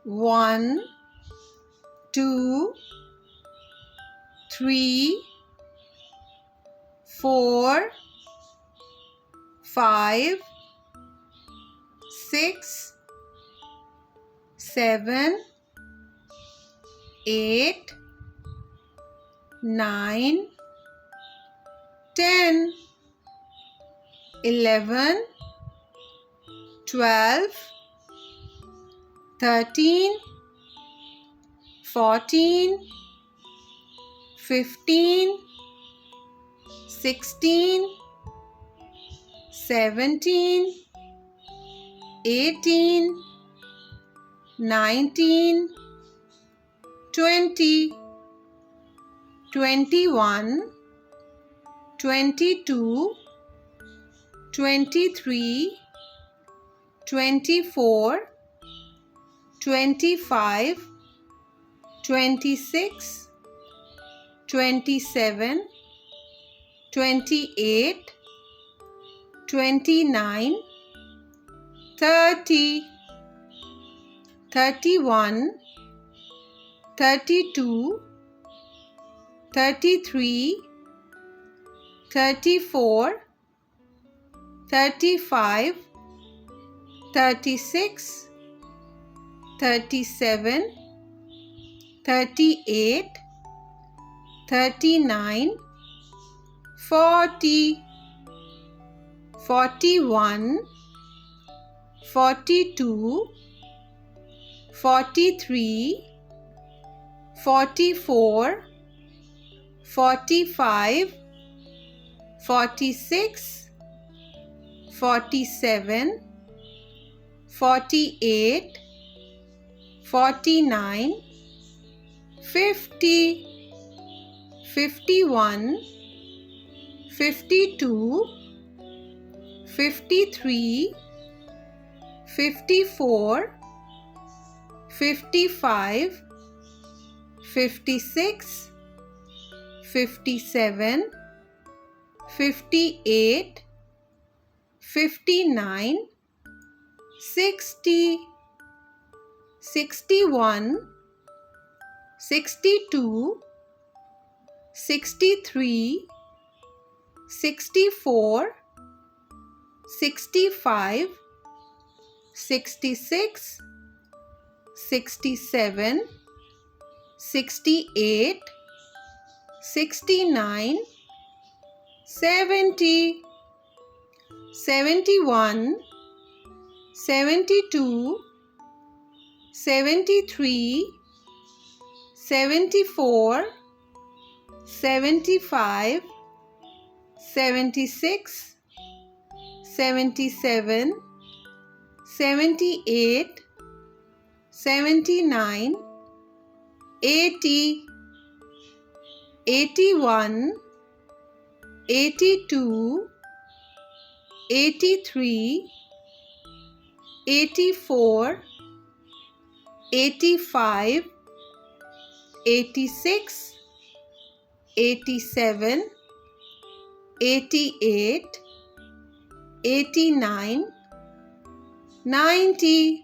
1, 2, 3, 4, 5, 6, 7, 8, 9, 10, 11, 12, 13, 14, 15, 16, 17, 18, 19, 20, 21, 22, 23, 24, 25, 26, 27, 28, 29, 30, 31, 32, 33, 34, 35, 36, 37, 38, 39, 40, 41, 42, 43, 44, 45, 46, 47, 48, 49, 50, 51, 52, 53, 54, 55, 56, 57, 58, 59, 60, 61, 62, 63, 64, 65, 66, 67, 68, 69, 70, 71, 72, 73, 74, 75, 76, 77, 78, 79, 80, 81, 82, 83, 84, 85, 86, 87, 88, 89, 90,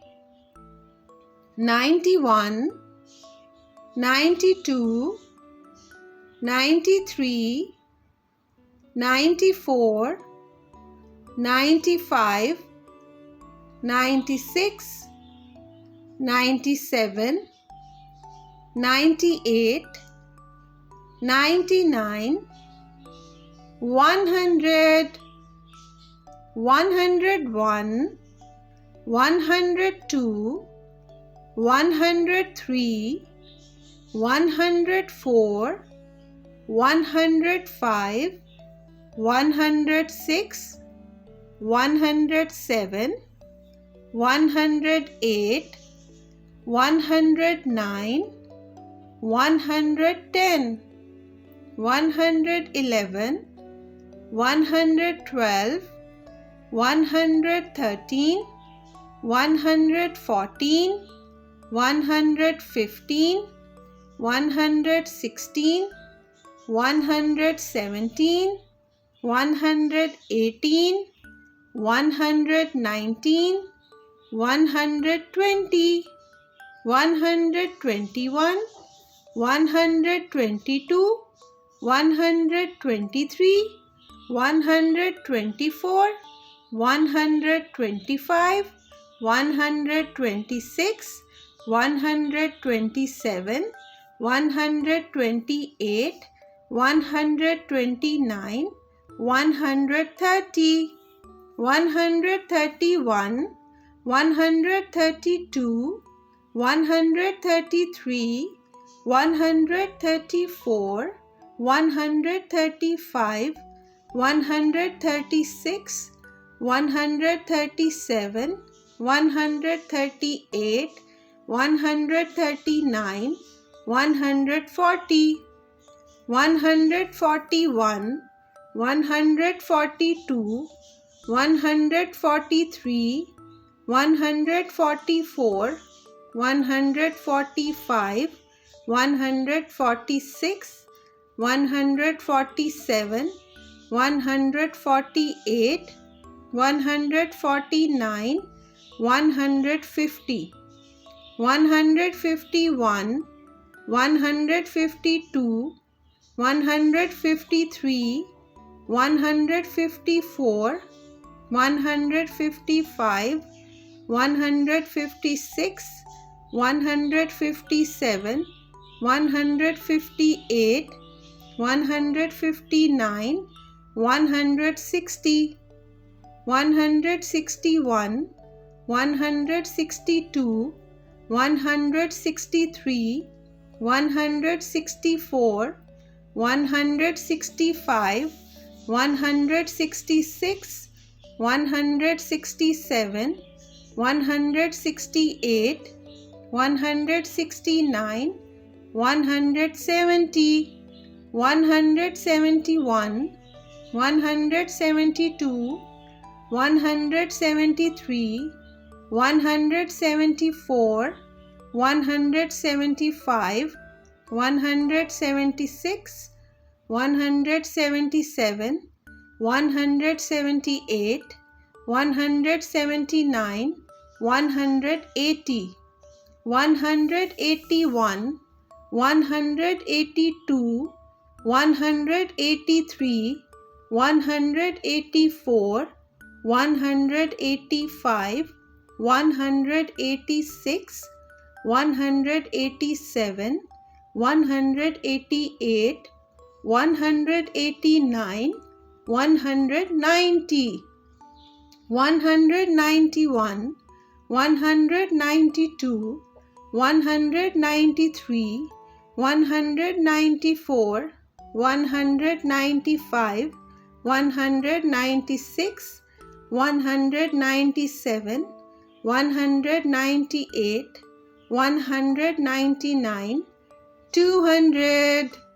91, 92, 93, 94, 95, 96, 97, 98, 99, 100, 101, 102, 103, 104, 105, 106, 107, 108, 109, 110, 111, 112, 113, 114, 115, 116, 117, 118, 119, 120, 121, 122, 123, 124, 125, 126, 127, 128, 129, 130, 131, 132, 133, 134, 135, 136, 137, 138, 139, 140, 141, 142, 143, 144, 145, 146, 147, 148, 149, 150, 151, 152, 153, 154, 155, 156, 157, 158, 159, 160, 161, 162, 163, 164, 165, 166, 167, 168, 169, 170, 171, 172, 173, 174, 175, 176, 177, 178, 179, 180, 181, 182, 183, 184, 185, 186, 187, 188, 189, 190, 191, 192, 193, 194, 195, 196, 197, 198, 199, 200.